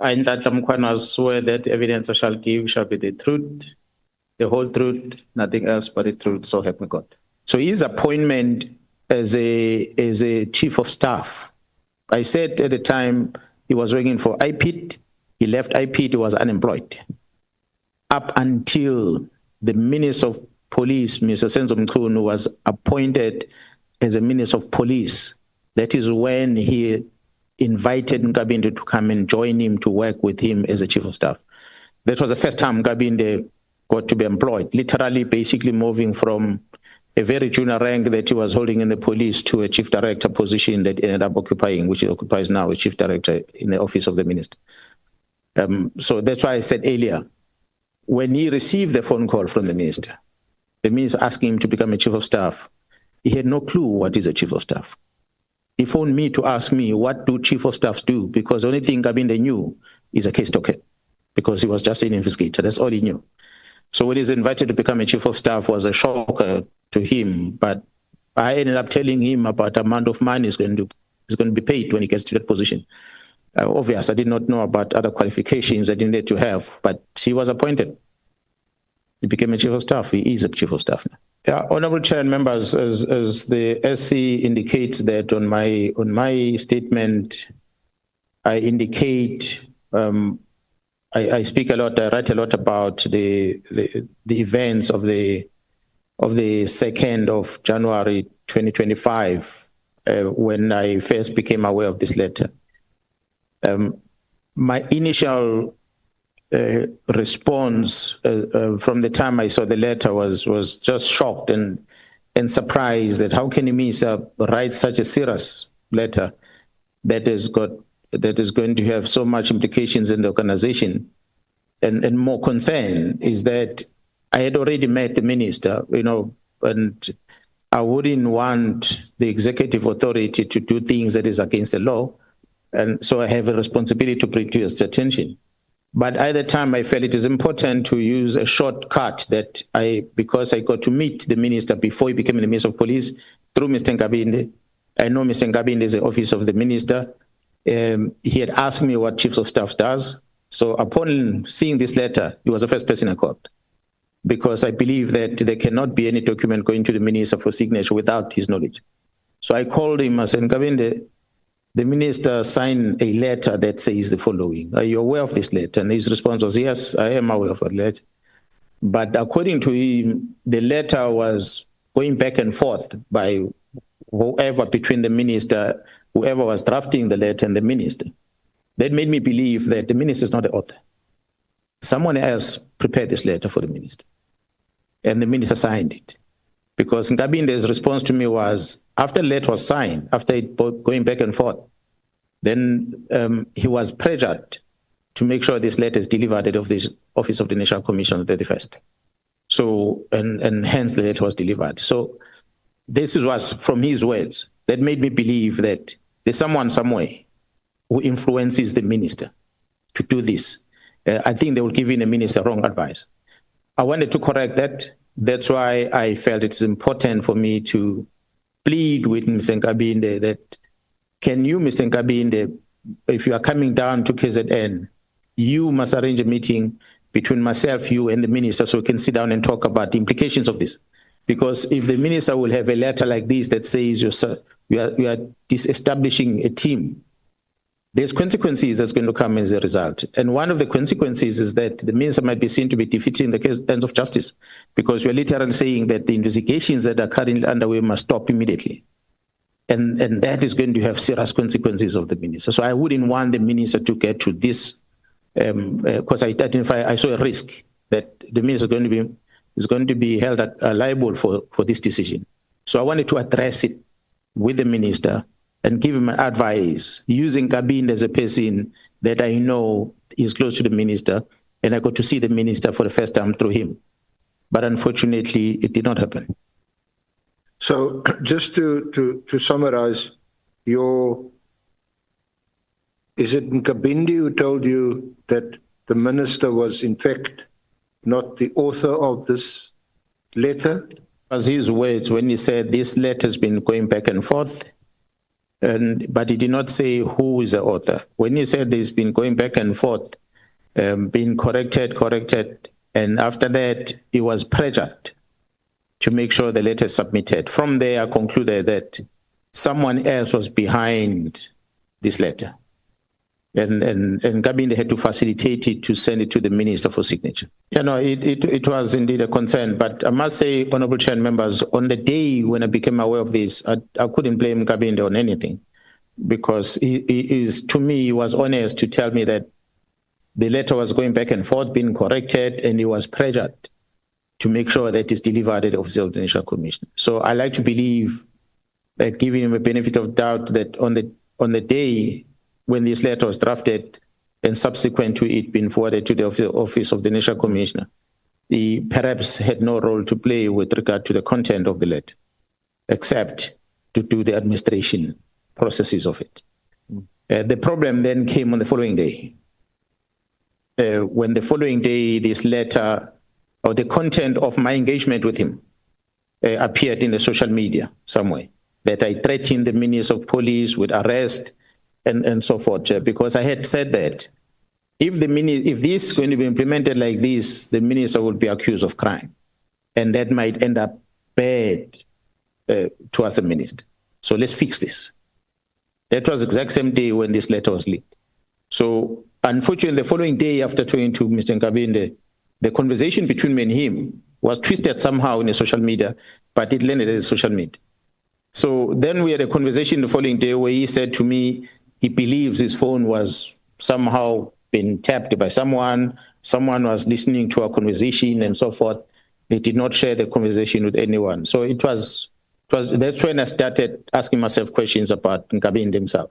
I, Mkhwanazi, swear that evidence I shall give shall be the truth, the whole truth, nothing else but the truth, so help me God. So his appointment as a chief of staff, I said at the time he was working for IPIT, he left IPIT, he was unemployed. Up until the Minister of Police, Mr. Senzo Mkhunu, was appointed as a Minister of Police. That is when he invited Gabind to come and join him to work with him as a chief of staff. That was the first time Gabind got to be employed, literally basically moving from a very junior rank that he was holding in the police to a chief director position that he ended up occupying, which he occupies now, a chief director in the office of the minister. So that's why I said earlier, when he received the phone call from the minister asking him to become a chief of staff, he had no clue what is a chief of staff. He phoned me to ask me, what do chief of staffs do? Because the only thing Gabind knew is a case docket, because he was just an investigator. That's all he knew. So when he's invited to become a chief of staff was a shocker to him, but I ended up telling him about the amount of money is going to be paid when he gets to that position. Obviously, I did not know about other qualifications I didn't need to have, but he was appointed. He became a chief of staff. He is a chief of staff now. Yeah, Honorable Chair and members, as the SC indicates that on my statement, I indicate I speak a lot, I write a lot about the events of the 2nd of January 2025 when I first became aware of this letter. My initial response from the time I saw the letter was just shocked and surprised that how can Misa write such a serious letter that is going to have so much implications in the organization. And more concern is that I had already met the minister, and I wouldn't want the executive authority to do things that is against the law. And so I have a responsibility to bring to your attention. But at the time, I felt it is important to use a shortcut that because I got to meet the minister before he became the Minister of Police through Mr. Gabind. I know Mr. Gabind is the office of the minister. He had asked me what chiefs of staff does. So upon seeing this letter, he was the first person I called, because I believe that there cannot be any document going to the minister for signature without his knowledge. So I called him. I said, Gabind, the minister signed a letter that says the following. Are you aware of this letter? And his response was, yes, I am aware of the letter. But according to him, the letter was going back and forth by whoever between the minister, whoever was drafting the letter and the minister. That made me believe that the minister is not the author. Someone else prepared this letter for the minister. And the minister signed it. Because Ngabinde's response to me was, after the letter was signed, after it going back and forth, then he was pressured to make sure this letter is delivered at the Office of the National Commission on the 31st. So, and hence the letter was delivered. So this was from his words that made me believe that there's someone somewhere who influences the minister to do this. I think they will give in the minister wrong advice. I wanted to correct that. That's why I felt it's important for me to plead with Mr. Gabind that, can you, Mr. Gabind, if you are coming down to KZN, you must arrange a meeting between myself, you, and the minister so we can sit down and talk about the implications of this. Because if the minister will have a letter like this that says we are disestablishing a team, there's consequences that's going to come as a result. And one of the consequences is that the minister might be seen to be defeating the ends of justice, because we're literally saying that the investigations that are currently underway must stop immediately. And that is going to have serious consequences of the minister. So I wouldn't want the minister to get to this, because I saw a risk that the minister is going to be held liable for this decision. So I wanted to address it with the minister and give him advice, using Gabind as a person that I know is close to the minister, and I got to see the minister for the first time through him. But unfortunately, it did not happen. So just to summarize, is it Gabind who told you that the minister was in fact not the author of this letter? As his words, when he said this letter has been going back and forth, but he did not say who is the author. When he said he's been going back and forth, being corrected, and after that, he was pressured to make sure the letter is submitted. From there, I concluded that someone else was behind this letter. And Gabind had to facilitate it to send it to the minister for signature. It was indeed a concern, but I must say, Honorable Chair and members, on the day when I became aware of this, I couldn't blame Gabind on anything, because to me, he was honest to tell me that the letter was going back and forth, being corrected, and he was pressured to make sure that it's delivered at the Office of the National Commission. So I like to believe that, giving him a benefit of doubt, that on the day when this letter was drafted and subsequent to it being forwarded to the Office of the National Commissioner, he perhaps had no role to play with regard to the content of the letter, except to do the administration processes of it. The problem then came on the following day. When the following day, this letter, or the content of my engagement with him, appeared in the social media somewhere, that I threatened the Minister of Police with arrest and so forth, because I had said that if this is going to be implemented like this, the minister will be accused of crime, and that might end up bad to us, a minister. So let's fix this. That was the exact same day when this letter was leaked. So unfortunately, the following day after talking to Mr. Gabind, the conversation between me and him was twisted somehow in the social media, but it landed in the social media. So then we had a conversation the following day where he said to me, he believes his phone was somehow been tapped by someone was listening to our conversation and so forth. He did not share the conversation with anyone. So that's when I started asking myself questions about Gabind himself.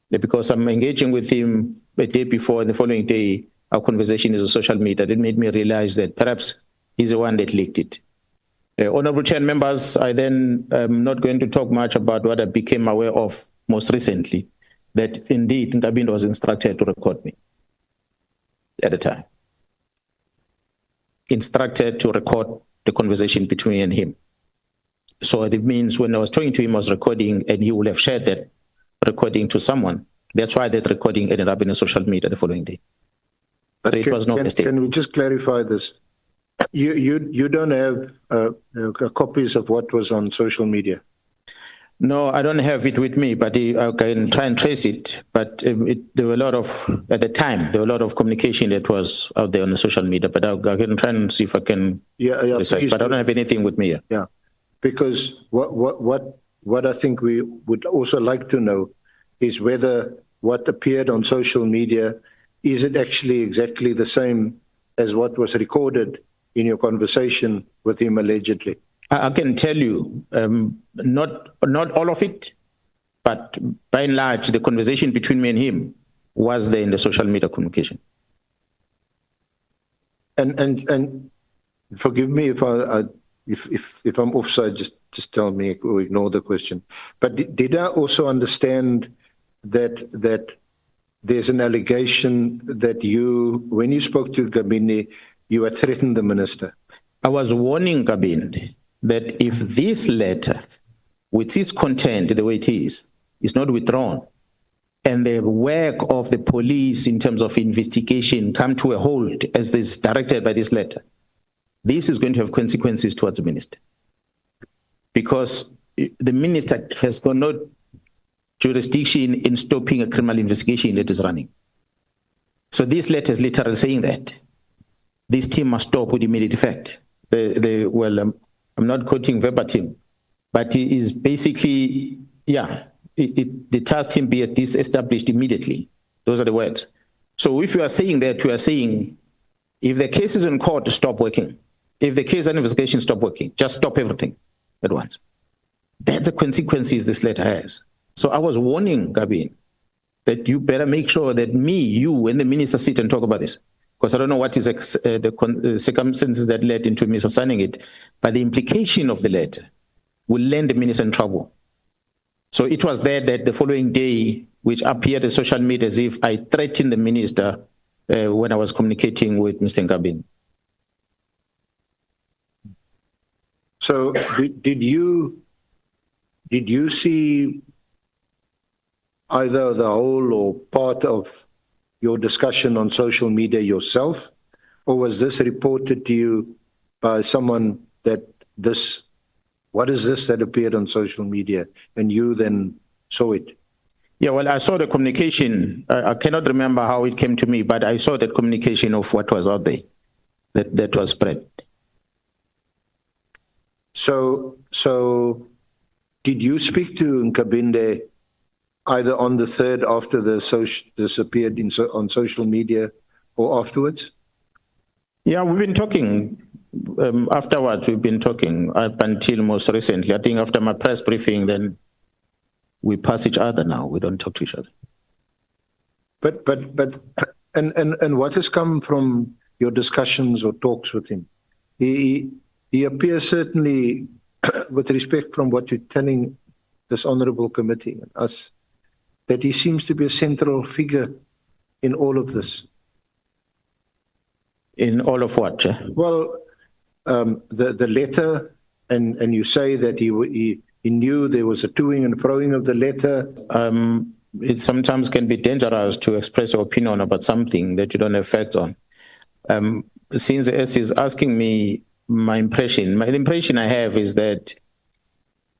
Because I'm engaging with him the day before, and the following day, our conversation is on social media. It made me realize that perhaps he's the one that leaked it. Honorable Chair and members, I then am not going to talk much about what I became aware of most recently, that indeed Gabind was instructed to record me at the time. Instructed to record the conversation between me and him. So it means when I was talking to him, I was recording, and he would have shared that recording to someone. That's why that recording ended up in the social media the following day. But it was no mistake. Can we just clarify this? You don't have copies of what was on social media? No, I don't have it with me, but I can try and trace it. But there were a lot of, at the time, there were a lot of communication that was out there on the social media. But I can try and see if I can recite. But I don't have anything with me here. Yeah, because what I think we would also like to know is whether what appeared on social media, is it actually exactly the same as what was recorded in your conversation with him allegedly? I can tell you, not all of it, but by and large, the conversation between me and him was there in the social media communication. And forgive me if I'm offside, just tell me or ignore the question. But did I also understand that there's an allegation that you, when you spoke to Gabind, you had threatened the minister? I was warning Gabind that if this letter, with its content the way it is not withdrawn, and the work of the police in terms of investigation come to a halt as is directed by this letter, this is going to have consequences towards the minister. Because the minister has got no jurisdiction in stopping a criminal investigation that is running. So this letter is literally saying that this team must stop with immediate effect. I'm not quoting verbatim, but it is basically, the task team be disestablished immediately. Those are the words. So if you are saying that, you are saying, if the case is in court, stop working. If the case and investigation stop working, just stop everything at once. That's the consequences this letter has. So I was warning Gabind that you better make sure that you, and the minister sit and talk about this. Because I don't know what is the circumstances that led into Mr. signing it, but the implication of the letter will land the minister in trouble. So it was there that the following day, which appeared on social media as if I threatened the minister when I was communicating with Mr. Gabind. So did you see either the whole or part of your discussion on social media yourself, or was this reported to you by someone that what is this that appeared on social media, and you then saw it? Yeah, well, I saw the communication. I cannot remember how it came to me, but I saw that communication of what was out there, that was spread. So did you speak to Gabind either on the 3rd after this appeared on social media or afterwards? Yeah, we've been talking. Afterwards, we've been talking up until most recently. I think after my press briefing, then we pass each other now. We don't talk to each other. But what has come from your discussions or talks with him? He appears certainly, with respect from what you're telling this honourable committee and us, that he seems to be a central figure in all of this. In all of what? Well, the letter, and you say that he knew there was a toing and froing of the letter. It sometimes can be dangerous to express your opinion about something that you don't have facts on. Since S is asking me my impression I have is that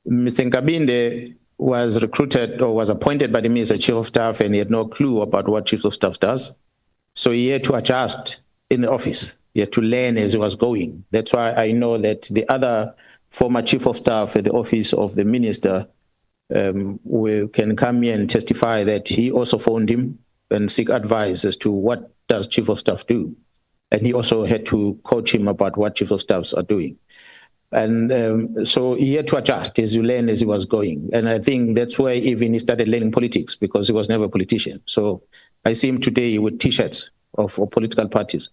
Mr. Gabind was recruited or was appointed by the Minister Chief of Staff, and he had no clue about what Chief of Staff does. So he had to adjust in the office. He had to learn as he was going. That's why I know that the other former Chief of Staff at the office of the Minister can come here and testify that he also phoned him and seek advice as to what does Chief of Staff do. And he also had to coach him about what Chief of Staffs are doing. And so he had to adjust as you learn as he was going. And I think that's why even he started learning politics, because he was never a politician. So I see him today with T-shirts of political parties,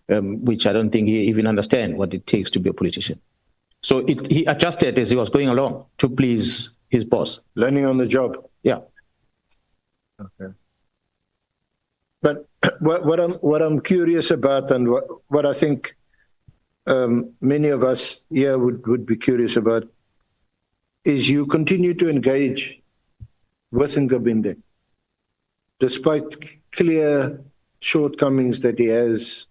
which I don't think he even understands what it takes to be a politician. So he adjusted as he was going along to please his boss. Learning on the job. Yeah. Okay. But what I'm curious about, and what I think many of us here would be curious about, is you continue to engage with Gabind, despite clear shortcomings that he has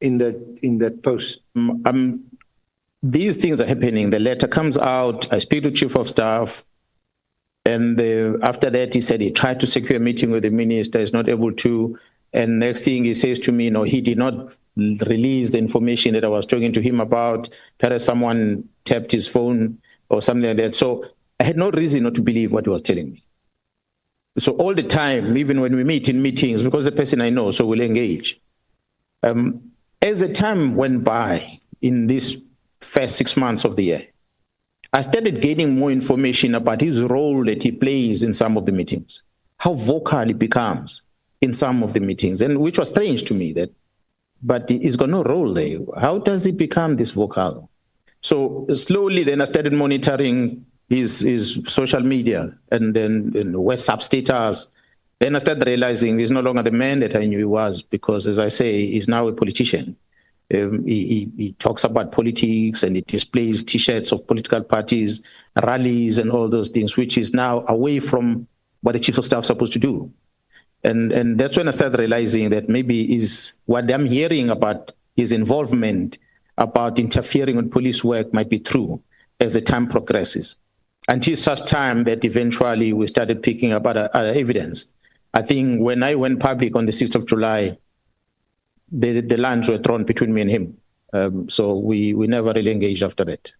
in that post. These things are happening. The letter comes out. I speak to Chief of Staff. And after that, he said he tried to secure a meeting with the minister, is not able to. And next thing he says to me, no, he did not release the information that I was talking to him about. Perhaps someone tapped his phone or something like that. So I had no reason not to believe what he was telling me. So all the time, even when we meet in meetings, because the person I know, so we'll engage. As the time went by in this first 6 months of the year, I started gaining more information about his role that he plays in some of the meetings, how vocal he becomes in some of the meetings, and which was strange to me but he's got no role there. How does he become this vocal? So slowly then I started monitoring his social media and then WhatsApp status. Then I started realizing he's no longer the man that I knew he was, because as I say, he's now a politician. He talks about politics and he displays T-shirts of political parties, rallies and all those things, which is now away from what the Chief of Staff is supposed to do. And that's when I started realizing that maybe is what I'm hearing about his involvement, about interfering with police work, might be true as the time progresses. Until such time that eventually we started picking up other evidence. I think when I went public on the 6th of July, the lines were drawn between me and him. So we never really engaged after that.